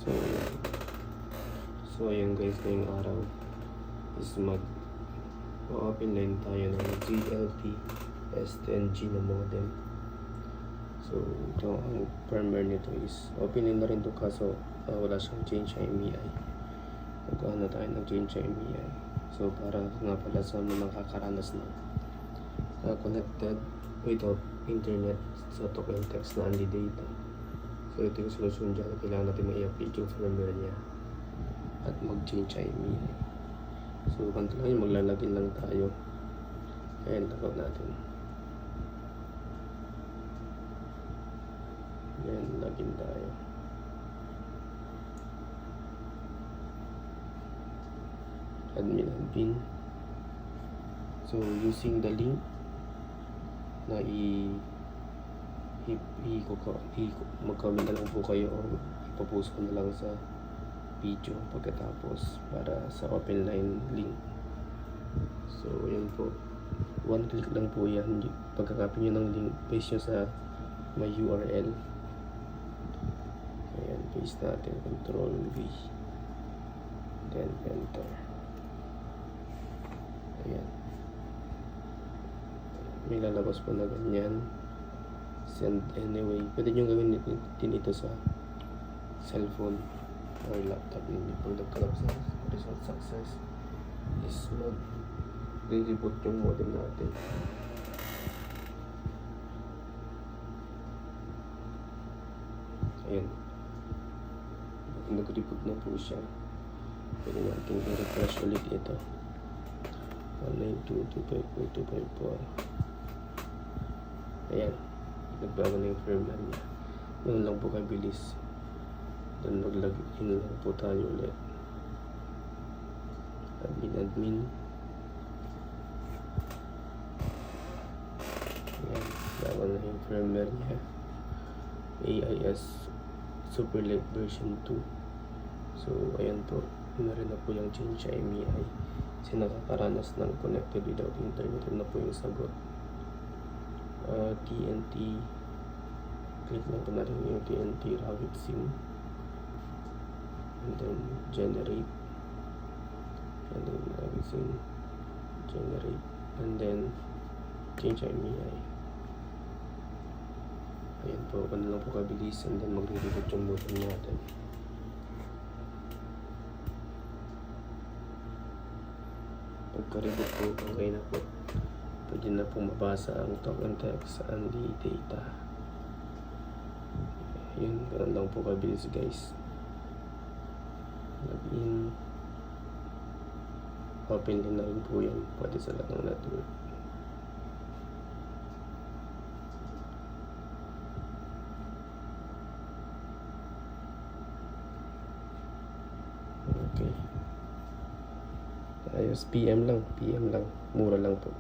So, ayun guys, ngayong araw is open line tayo ng GLP S10G na modem. So, ito ang firmware nito is open line na rin ito, kaso wala siyang change IMEI. Nagawa na tayo ng change IMEI. So, para nga pala sa mga nakakaranas na connected without internet sa talk and text na only data. So, ito yung solusyon dyan. Kailangan natin ma-i-update yung firmware niya at mag-change IMEI. So, ganito lang yun. Maglalagin lang tayo. Ayan, tagaw natin. Ayan, login tayo. Admin. So, using the link na mag-comment na lang po kayo o ipapost ko na lang sa video pagkatapos para sa open line link. So, yun po. One click lang po yan. Pagka-copy nyo ng link, paste nyo sa may URL. Ayan, paste natin. Control V. Then, enter. Ayan. May lalabas po na ganyan. Send anyway. Pwede nyo gawin din ito sa cellphone or laptop ninyo. Pag nagkalap sa result success is mag-reboot yung modem natin. Ayan. Nag-reboot na po siya. Pwede natin i-refresh ulit ito. 192.254.254. Ayan. Nagbago na yung firmware niya. Yun lang po kabilis. Then mag-login lang po tayo ulit. Admin. Ayan. Bago na yung firmware niya. AIS Superlight version 2. So, ayan po. Meron na po yung change IMEI. Kasi nakakaranas ng connected without internet. Yun na po yung sagot. TNT. Click lang po natin yung TNT Rabbit SIM. And then generate. And then Rabbit SIM. Generate. And then change IMEI. Ayan po. Kung lang po kabilis. And then mag-reboot yung modem natin. Pagka-reboot po, okay na po. Pwede na pong mabasa ang talk and text and the data. Yun, ganun lang po kabilis guys. Login. Open din na rin po yan. Pwede sa lahat ng network. Okay. Ayos, PM lang. Mura lang po.